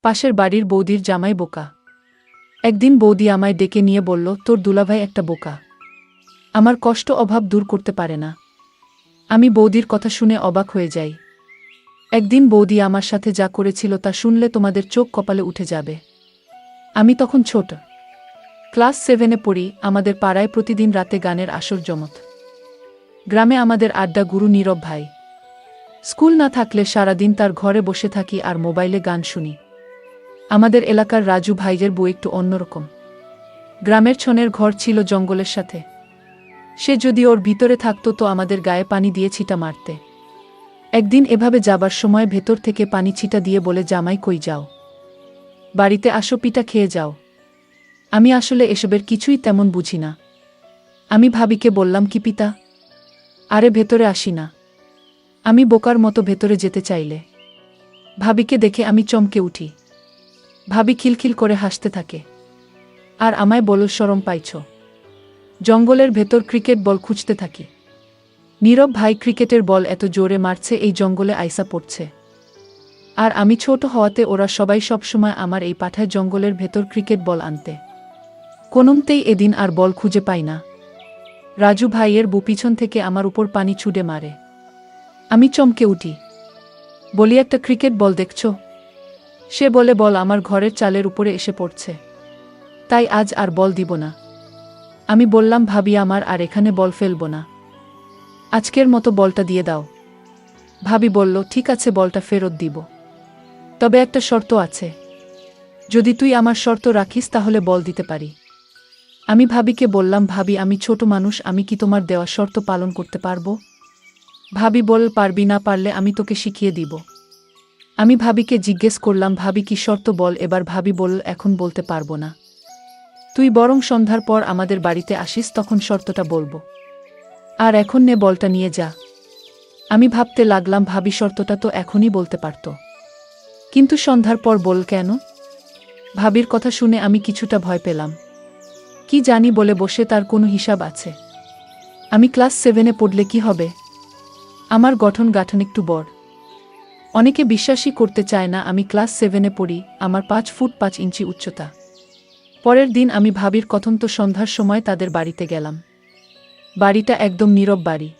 পাশের বাড়ির বৌদির জামাই বোকা। একদিন বৌদি আমায় ডেকে নিয়ে বলল, তোর দুলাভাই একটা বোকা, আমার কষ্ট অভাব দূর করতে পারে না। আমি বৌদির কথা শুনে অবাক হয়ে যাই। একদিন বৌদি আমার সাথে যা করেছিল তা শুনলে তোমাদের চোখ কপালে উঠে যাবে। আমি তখন ছোট, ক্লাস 7-এ পড়ি। আমাদের পাড়ায় প্রতিদিন রাতে গানের আসর জমত। গ্রামে আমাদের আড্ডা গুরু নীরব ভাই। স্কুল না থাকলে সারাদিন তার ঘরে বসে থাকি আর মোবাইলে গান শুনি। আমাদের এলাকার রাজু ভাইয়ের বউ একটু অন্যরকম। গ্রামের ছনের ঘর ছিল জঙ্গলের সাথে। সে যদি ওর ভিতরে থাকতো তো আমাদের গায়ে পানি দিয়ে ছিটা মারতে। একদিন এভাবে যাবার সময় ভেতর থেকে পানি ছিটা দিয়ে বলে, জামাই কই যাও, বাড়িতে আসো, পিঠা খেয়ে যাও। আমি আসলে এসবের কিছুই তেমন বুঝি না। আমি ভাবিকে বললাম, কি পিতা? আরে ভেতরে আসি না। আমি বোকার মতো ভেতরে যেতে চাইলে ভাবিকে দেখে আমি চমকে উঠি। ভাবি খিলখিল করে হাসতে থাকে আর আমায় বলল, শরম পাইছ? জঙ্গলের ভেতর ক্রিকেট বল খুঁজতে থাকি। নীরব ভাই ক্রিকেটের বল এত জোরে মারছে এই জঙ্গলে আইসা পড়ছে। আর আমি ছোট হওয়াতে ওরা সবাই সবসময় আমার এই পাঠায় জঙ্গলের ভেতর ক্রিকেট বল আনতে। কোনোমতেই এদিন আর বল খুঁজে পাই না। রাজু ভাইয়ের বউ পিছন থেকে আমার উপর পানি ছুঁড়ে মারে। আমি চমকে উঠি, বলি, একটা ক্রিকেট বল দেখছ? সে বলে, বল আমার ঘরের চালের উপরে এসে পড়ছে, তাই আজ আর বল দিব না। আমি বললাম, ভাবি, আমার আর এখানে বল ফেলব না, আজকের মতো বলটা দিয়ে দাও। ভাবি বলল, ঠিক আছে, বলটা ফেরত দিব, তবে একটা শর্ত আছে। যদি তুই আমার শর্ত রাখিস তাহলে বল দিতে পারি। আমি ভাবিকে বললাম, ভাবি, আমি ছোট মানুষ, আমি কি তোমার দেওয়া শর্ত পালন করতে পারবো? ভাবি বল, পারবি, না পারলে আমি তোকে শিখিয়ে দিব। আমি ভাবিকে জিজ্ঞেস করলাম, ভাবি কি শর্ত বল? এবার ভাবি বলল, এখন বলতে পারবো না, তুই বরং সন্ধ্যার পর আমাদের বাড়িতে আসিস, তখন শর্তটা বলবো। আর এখন নে, বলটা নিয়ে যা। আমি ভাবতে লাগলাম, ভাবি শর্তটা তো এখনই বলতে পারত, কিন্তু সন্ধ্যার পর বল কেন? ভাবির কথা শুনে আমি কিছুটা ভয় পেলাম। কি জানি বলে বসে তার কোনো হিসাব আছে? আমি ক্লাস 7-এ পড়লে কি হবে? আমার গঠন গাঠন একটু বড়। অনেকে বিশ্বাসই করতে চায় না আমি ক্লাস 7-এ পড়ি। আমার 5 ফুট 5 ইঞ্চি উচ্চতা। পরের দিন আমি ভাবির কথন্ত সন্ধ্যার সময় তাদের বাড়িতে গেলাম। বাড়িটা একদম নীরব বাড়ি।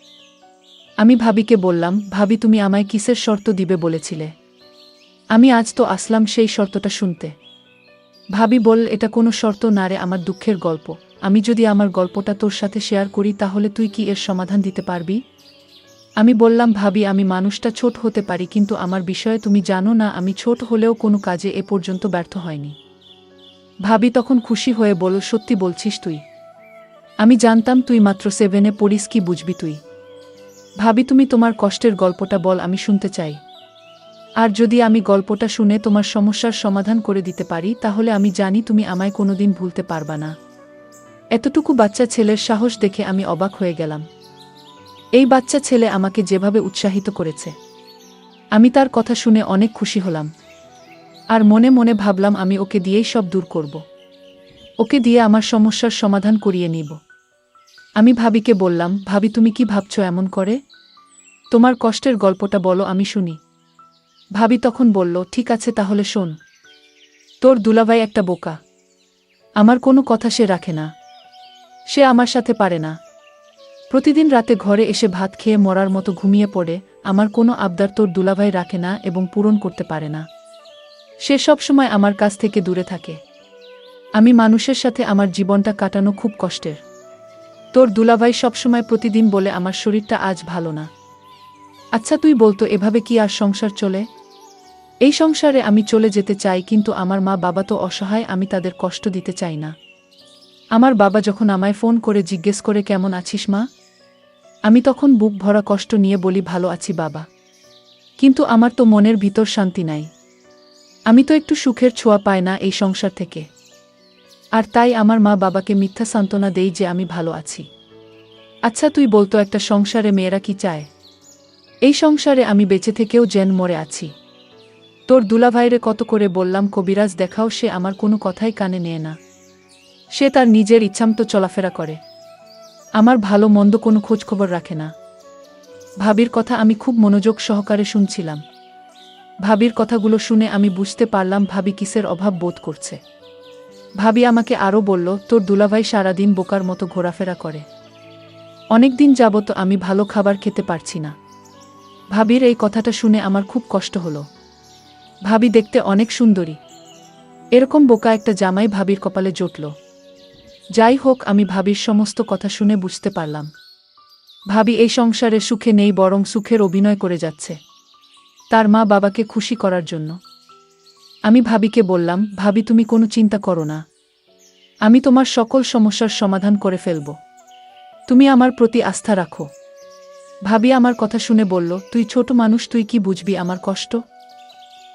আমি ভাবিকে বললাম, ভাবি, তুমি আমায় কিসের শর্ত দিবে বলেছিলে? আমি আজ তো আসলাম সেই শর্তটা শুনতে। ভাবি বল, এটা কোনো শর্ত না রে, আমার দুঃখের গল্প। আমি যদি আমার গল্পটা তোর সাথে শেয়ার করি তাহলে তুই কি এর সমাধান দিতে পারবি? আমি বললাম, ভাবি, আমি মানুষটা ছোট হতে পারি, কিন্তু আমার বিষয়ে তুমি জানো না, আমি ছোট হলেও কোনো কাজে এ পর্যন্ত ব্যর্থ হয়নি। ভাবি তখন খুশি হয়ে বলল, সত্যি বলছিস তুই? আমি জানতাম তুই মাত্র 7-এ পড়িস, কি বুঝবি তুই। ভাবি, তুমি তোমার কষ্টের গল্পটা বল, আমি শুনতে চাই। আর যদি আমি গল্পটা শুনে তোমার সমস্যার সমাধান করে দিতে পারি তাহলে আমি জানি তুমি আমায় কোনোদিন ভুলতে পারবা না। এতটুকু বাচ্চা ছেলের সাহস দেখে আমি অবাক হয়ে গেলাম। এই বাচ্চা ছেলে আমাকে যেভাবে উৎসাহিত করেছে, আমি তার কথা শুনে অনেক খুশি হলাম। আর মনে মনে ভাবলাম, আমি ওকে দিয়েই সব দূর করব, ওকে দিয়ে আমার সমস্যার সমাধান করিয়ে নিব। আমি ভাবিকে বললাম, ভাবি, তুমি কি ভাবছো এমন করে? তোমার কষ্টের গল্পটা বলো, আমি শুনি। ভাবি তখন বলল, ঠিক আছে, তাহলে শোন। তোর দুলাভাই একটা বোকা, আমার কোনো কথা সে রাখে না, সে আমার সাথে পারে না। প্রতিদিন রাতে ঘরে এসে ভাত খেয়ে মরার মতো ঘুমিয়ে পড়ে। আমার কোনো আবদার তোর দুলাভাই রাখে না এবং পূরণ করতে পারে না। সে সবসময় আমার কাছ থেকে দূরে থাকে। আমি মানুষের সাথে আমার জীবনটা কাটানো খুব কষ্টের। তোর দুলাভাই সবসময় প্রতিদিন বলে আমার শরীরটা আজ ভালো না। আচ্ছা তুই বলতো, এভাবে কি আর সংসার চলে? এই সংসারে আমি চলে যেতে চাই, কিন্তু আমার মা বাবা তো অসহায়, আমি তাদের কষ্ট দিতে চাই না। আমার বাবা যখন আমায় ফোন করে জিজ্ঞেস করে, কেমন আছিস মা, আমি তখন বুক ভরা কষ্ট নিয়ে বলি, ভালো আছি বাবা, কিন্তু আমার তো মনের ভিতর শান্তি নাই। আমি তো একটু সুখের ছোঁয়া পাই না এই সংসার থেকে। আর তাই আমার মা বাবাকে মিথ্যা সান্ত্বনা দেই যে আমি ভালো আছি। আচ্ছা তুই বলতো, একটা সংসারে মেয়েরা কি চায়? এই সংসারে আমি বেঁচে থেকেও যেন মরে আছি। তোর দুলাভাইরে কত করে বললাম কবিরাজ দেখাও, সে আমার কোনো কথাই কানে নেয় না। সে তার নিজের ইচ্ছামতো চলাফেরা করে, আমার ভালো মন্দ কোনো খোঁজখবর রাখে না। ভাবির কথা আমি খুব মনোযোগ সহকারে শুনছিলাম। ভাবির কথাগুলো শুনে আমি বুঝতে পারলাম ভাবি কিসের অভাব বোধ করছে। ভাবি আমাকে আরও বলল, তোর দুলাভাই সারাদিন বোকার মতো ঘোরাফেরা করে। অনেকদিন যাবত আমি ভালো খাবার খেতে পারছি না। ভাবির এই কথাটা শুনে আমার খুব কষ্ট হলো। ভাবি দেখতে অনেক সুন্দরী, এরকম বোকা একটা জামাই ভাবির কপালে জুটল। যাই হোক, আমি ভাবির সমস্ত কথা শুনে বুঝতে পারলাম ভাবি এই সংসারে সুখে নেই, বরং সুখের অভিনয় করে যাচ্ছে তার মা বাবাকে খুশি করার জন্য। আমি ভাবিকে বললাম, ভাবি তুমি কোনো চিন্তা করো না, আমি তোমার সকল সমস্যার সমাধান করে ফেলব, তুমি আমার প্রতি আস্থা রাখো। ভাবি আমার কথা শুনে বলল, তুই ছোট মানুষ, তুই কি বুঝবি আমার কষ্ট?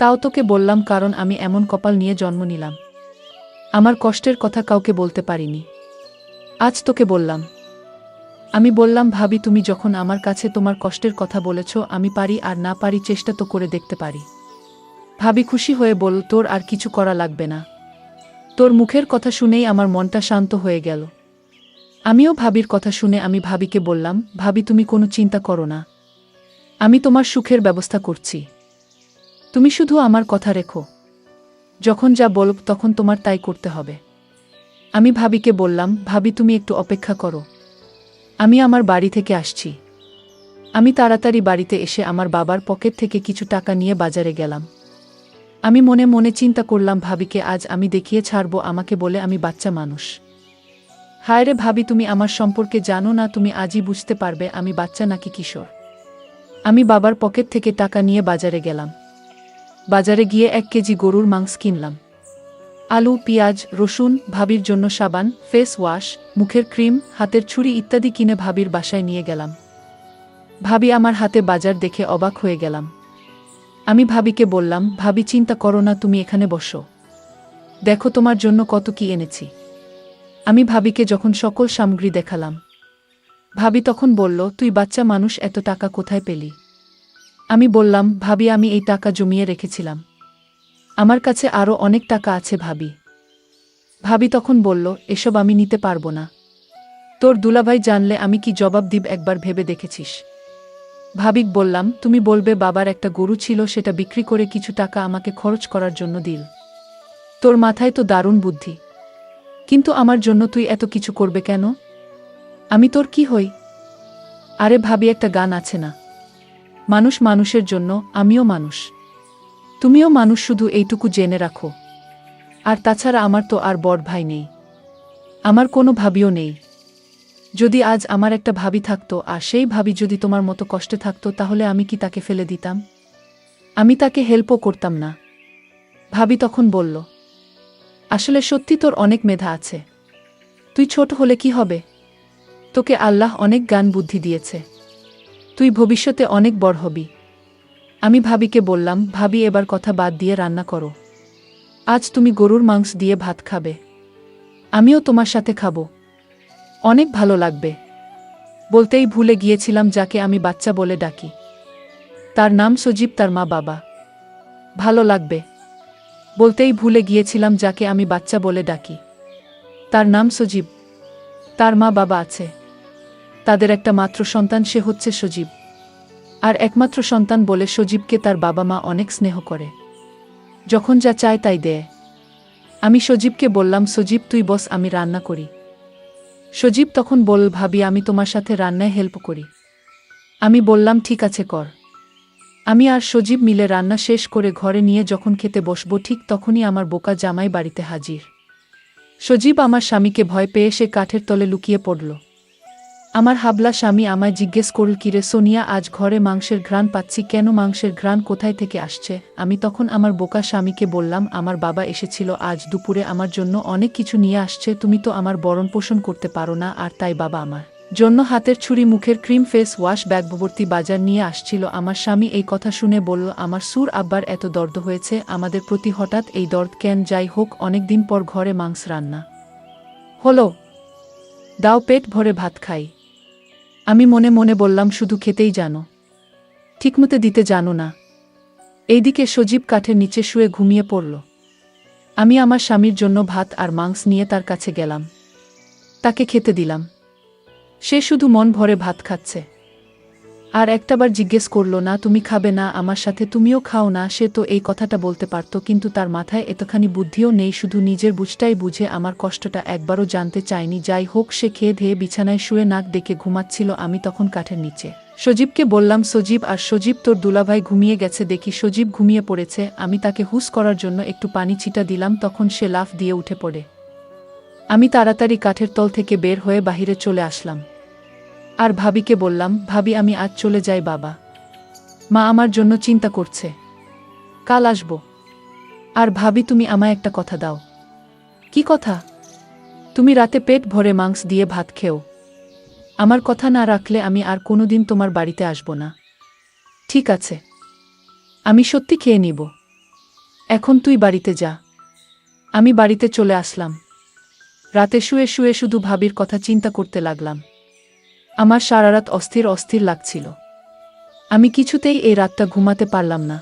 তাও তোকে বললাম কারণ আমি এমন কপাল নিয়ে জন্ম নিলাম, আমার কষ্টের কথা কাউকে বলতে পারিনি, আজ তোকে বললাম। আমি বললাম, ভাবি তুমি যখন আমার কাছে তোমার কষ্টের কথা বলেছ, আমি পারি আর না পারি চেষ্টা তো করে দেখতে পারি। ভাবি খুশি হয়ে বলল, তোর আর কিছু করা লাগবে না, তোর মুখের কথা শুনেই আমার মনটা শান্ত হয়ে গেল। আমিও ভাবির কথা শুনে আমি ভাবিকে বললাম, ভাবি তুমি কোনো চিন্তা করো না, আমি তোমার সুখের ব্যবস্থা করছি, তুমি শুধু আমার কথা রেখো, যখন যা বলব তখন তোমার তাই করতে হবে। আমি ভাবিকে বললাম, ভাবি তুমি একটু অপেক্ষা করো, আমি আমার বাড়ি থেকে আসছি। আমি তাড়াতাড়ি বাড়িতে এসে আমার বাবার পকেট থেকে কিছু টাকা নিয়ে বাজারে গেলাম। আমি মনে মনে চিন্তা করলাম, ভাবিকে আজ আমি দেখিয়ে ছাড়ব আমাকে বলে আমি বাচ্চা মানুষ। হায় রে ভাবি, তুমি আমার সম্পর্কে জানো না, তুমি আজই বুঝতে পারবে আমি বাচ্চা নাকি কিশোর। আমি বাবার পকেট থেকে টাকা নিয়ে বাজারে গেলাম। বাজারে গিয়ে 1 কেজি গরুর মাংস কিনলাম। আলু, পেঁয়াজ, রসুন, ভাবির জন্য সাবান, ফেস ওয়াশ, মুখের ক্রিম, হাতের ছুরি ইত্যাদি কিনে ভাবির বাসায় নিয়ে গেলাম। ভাবি আমার হাতে বাজার দেখে অবাক হয়ে গেলাম। আমি ভাবিকে বললাম, ভাবি চিন্তা করো না, তুমি এখানে বসো, দেখো তোমার জন্য কত কি এনেছি। আমি ভাবিকে যখন সকল সামগ্রী দেখালাম, ভাবি তখন বলল, তুই বাচ্চা মানুষ, এত টাকা কোথায় পেলি? আমি বললাম, ভাবি আমি এই টাকা জমিয়ে রেখেছিলাম, আমার কাছে আরও অনেক টাকা আছে ভাবি। ভাবি তখন বলল, এসব আমি নিতে পারবো না, তোর দুলাভাই জানলে আমি কি জবাব দিব, একবার ভেবে দেখেছিস? ভাবিক বললাম, তুমি বলবে বাবার একটা গরু ছিল, সেটা বিক্রি করে কিছু টাকা আমাকে খরচ করার জন্য দিল, তোর মাথায় তো দারুণ বুদ্ধি, কিন্তু আমার জন্য তুই এত কিছু করবে কেন? আমি তোর কি হই? আরে ভাবি, একটা গান আছে না, মানুষ মানুষের জন্য, আমিও মানুষ, তুমিও মানুষ, শুধু এইটুকু জেনে রাখো। আর তাছাড়া আমার তো আর বড় ভাই নেই, আমার কোনো ভাবিও নেই। যদি আজ আমার একটা ভাবি থাকতো, আর সেই ভাবি যদি তোমার মতো কষ্টে থাকতো, তাহলে আমি কি তাকে ফেলে দিতাম? আমি তাকে হেল্পও করতাম না। ভাবি তখন বলল, আসলে সত্যি তোর অনেক মেধা আছে, তুই ছোট হলে কি হবে, তোকে আল্লাহ অনেক জ্ঞান বুদ্ধি দিয়েছে, তুই ভবিষ্যতে অনেক বড় হবি। আমি ভাবিকে বললাম, ভাবি এবার কথা বাদ দিয়ে রান্না করো, আজ তুমি গরুর মাংস দিয়ে ভাত খাবে, আমিও তোমার সাথে খাবো, অনেক ভালো লাগবে। বলতেই ভুলে গিয়েছিলাম যাকে আমি বাচ্চা বলে ডাকি, তার নাম সজীব, তার মা বাবা। ভালো লাগবে। বলতেই ভুলে গিয়েছিলাম যাকে আমি বাচ্চা বলে ডাকি, তার নাম সজীব, তার মা বাবা আছে, তাদের একটা মাত্র সন্তান, সে হচ্ছে সজীব। আর একমাত্র সন্তান বলে সজীবকে তার বাবা মা অনেক স্নেহ করে, যখন যা চায় তাই দেয়। আমি সজীবকে বললাম, সজীব তুই বস, আমি রান্না করি। সজীব তখন বলল, ভাবি আমি তোমার সাথে রান্নায় হেল্প করি। আমি বললাম, ঠিক আছে কর। আমি আর সজীব মিলে রান্না শেষ করে ঘরে নিয়ে যখন খেতে বসবো, ঠিক তখনই আমার বোকা জামাই বাড়িতে হাজির। সজীব আমার স্বামীকে ভয় পেয়ে সে কাঠের তলে লুকিয়ে পড়ল। আমার হাবলা স্বামী আমায় জিজ্ঞেস করল, কিরে সোনিয়া, আজ ঘরে মাংসের ঘ্রাণ পাচ্ছি কেন, মাংসের ঘ্রাণ কোথায় থেকে আসছে? আমি তখন আমার বোকা স্বামীকে বললাম, আমার বাবা এসেছিল আজ দুপুরে, আমার জন্য অনেক কিছু নিয়ে আসছে, তুমি তো আমার ভরণ পোষণ করতে পারো না, আর তাই বাবা আমার জন্য হাতের ছুরি, মুখের ক্রিম, ফেস ওয়াশ, ব্যাগভর্তি বাজার নিয়ে আসছিল। আমার স্বামী এই কথা শুনে বলল, আমার সুর আব্বার এত দর্দ হয়েছে আমাদের প্রতি, হঠাৎ এই দর্দ কেন? যাই হোক, অনেকদিন পর ঘরে মাংস রান্না হলো, দাও পেট ভরে ভাত খাই। আমি মনে মনে বললাম, শুধু খেতেই জানো, ঠিকমতো দিতে জানো না। এইদিকে সজীব কাঠের নিচে শুয়ে ঘুমিয়ে পড়ল। আমি আমার স্বামীর জন্য ভাত আর মাংস নিয়ে তার কাছে গেলাম, তাকে খেতে দিলাম। সে শুধু মন ভরে ভাত খাচ্ছে। আর একটাবার জিজ্ঞেস করল না তুমি খাবে না আমার সাথে, তুমিও খাও না। সে তো এই কথাটা বলতে পারত, কিন্তু তার মাথায় এতখানি বুদ্ধিও নেই, শুধু নিজের বুঝটাই বুঝে আমার কষ্টটা একবারও জানতে চায়নি। যাই হোক, সে খেয়ে ধেয়ে বিছানায় শুয়ে নাক ডেকে ঘুমাচ্ছিল। আমি তখন কাঠের নিচে সজীবকে বললাম, সজীব আর সজীব, তোর দুলাভাই ঘুমিয়ে গেছে। দেখি সজীব ঘুমিয়ে পড়েছে। আমি তাকে হুঁশ করার জন্য একটু পানি ছিটা দিলাম, তখন সে লাফ দিয়ে উঠে পড়ে। আমি তাড়াতাড়ি কাঠের তল থেকে বের হয়ে বাহিরে চলে আসলাম। আর ভাবিকে বললাম, ভাবি আমি আজ চলে যাই, বাবা মা আমার জন্য চিন্তা করছে, কাল আসব। আর ভাবি তুমি আমায় একটা কথা দাও। কি কথা? তুমি রাতে পেট ভরে মাংস দিয়ে ভাত খেও। আমার কথা না রাখলে আমি আর কোনোদিন তোমার বাড়িতে আসব না। ঠিক আছে, আমি সত্যি খেয়ে নিব। এখন তুই বাড়িতে যা। আমি বাড়িতে চলে আসলাম। রাতে শুয়ে শুয়ে শুধু ভাবির কথা চিন্তা করতে লাগলাম। আমার সারারাত অস্থির অস্থির লাগছিল। আমি কিছুতেই এই রাতটা ঘুমাতে পারলাম না।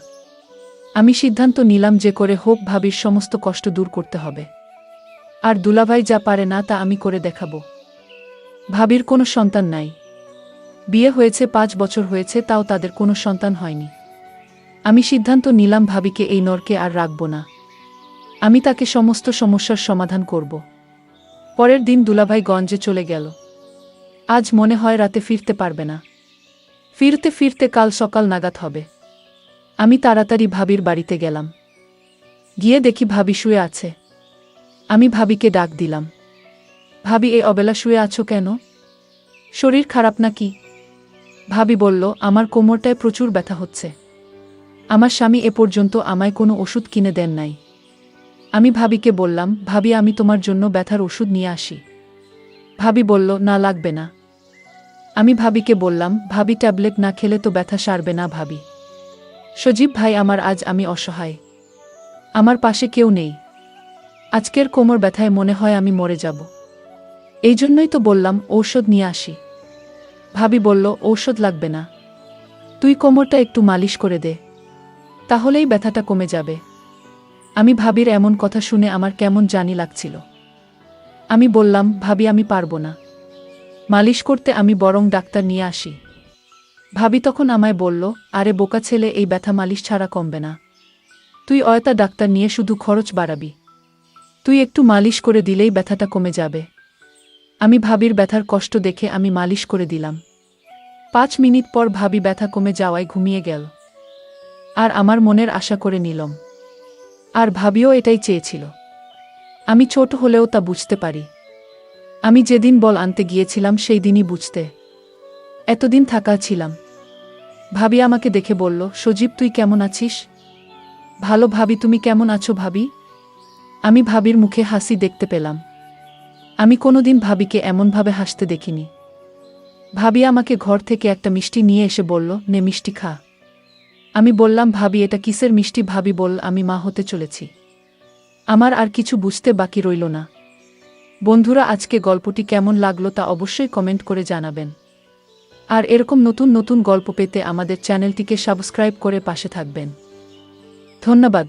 আমি সিদ্ধান্ত নিলাম যে করে হোক ভাবির সমস্ত কষ্ট দূর করতে হবে। আর দুলাভাই যা পারে না তা আমি করে দেখাবো। ভাবির কোনো সন্তান নাই। বিয়ে হয়েছে 5 বছর হয়েছে, তাও তাদের কোনো সন্তান হয়নি। আমি সিদ্ধান্ত নিলাম ভাবিকে এই নরকে আর রাখব না। আমি তাকে সমস্ত সমস্যার সমাধান করব। পরের দিন দুলাভাই গঞ্জে চলে গেল। আজ মনে হয় রাতে ফিরতে পারবে না। ফিরতে ফিরতে কাল সকাল নাগাদ হবে। আমি তাড়াতাড়ি ভাবির বাড়িতে গেলাম। গিয়ে দেখি ভাবি শুয়ে আছে। আমি ভাবিকে ডাক দিলাম, ভাবি এই অবেলা শুয়ে আছো কেন? শরীর খারাপ নাকি? ভাবি বলল, আমার কোমরটায় প্রচুর ব্যথা হচ্ছে। আমার স্বামী এ পর্যন্ত আমায় কোনো ওষুধ কিনে দেন নাই। আমি ভাবিকে বললাম, ভাবি আমি তোমার জন্য ব্যথার ওষুধ নিয়ে আসি। ভাবি বলল, না লাগবে না। আমি ভাবিকে বললাম, ভাবি ট্যাবলেট না খেলে তো ব্যথা সারবে না ভাবি। সজীব ভাই আমার, আজ আমি অসহায়। আমার পাশে কেউ নেই। আজকের কোমর ব্যথায় মনে হয় আমি মরে যাব। এই জন্যই তো বললাম ঔষধ নিয়ে আসি। ভাবি বলল, ঔষধ লাগবে না, তুই কোমরটা একটু মালিশ করে দে, তাহলেই ব্যথাটা কমে যাবে। আমি ভাবির এমন কথা শুনে আমার কেমন জানি লাগছিল। আমি বললাম, ভাবি আমি পারবো না মালিশ করতে, আমি বরং ডাক্তার নিয়ে আসি। ভাবি তখন আমায় বলল, আরে বোকা ছেলে, এই ব্যথা মালিশ ছাড়া কমবে না। তুই অয়তা ডাক্তার নিয়ে শুধু খরচ বাড়াবি। তুই একটু মালিশ করে দিলেই ব্যথাটা কমে যাবে। আমি ভাবির ব্যথার কষ্ট দেখে আমি মালিশ করে দিলাম। 5 মিনিট পর ভাবি ব্যথা কমে যাওয়ায় ঘুমিয়ে গেল। আর আমার মনের আশা করে নিলাম। আর ভাবিও এটাই চেয়েছিল। আমি ছোট হলেও তা বুঝতে পারি। আমি যেদিন বল আনতে গিয়েছিলাম সেই দিনই বুঝতে এতদিন থাকা ছিলাম। ভাবি আমাকে দেখে বলল, সজীব তুই কেমন আছিস? ভালো ভাবি, তুমি কেমন আছো ভাবি? আমি ভাবির মুখে হাসি দেখতে পেলাম। আমি কোনোদিন ভাবিকে এমনভাবে হাসতে দেখিনি। ভাবি আমাকে ঘর থেকে একটা মিষ্টি নিয়ে এসে বলল, নে মিষ্টি খা। আমি বললাম, ভাবি এটা কিসের মিষ্টি? ভাবি বলল, আমি মা হতে চলেছি। আমার আর কিছু বুঝতে বাকি রইল না। বন্ধুরা, আজকে গল্পটি কেমন লাগলো তা অবশ্যই কমেন্ট করে জানাবেন। আর এরকম নতুন নতুন গল্প পেতে আমাদের চ্যানেলটিকে সাবস্ক্রাইব করে পাশে থাকবেন। ধন্যবাদ।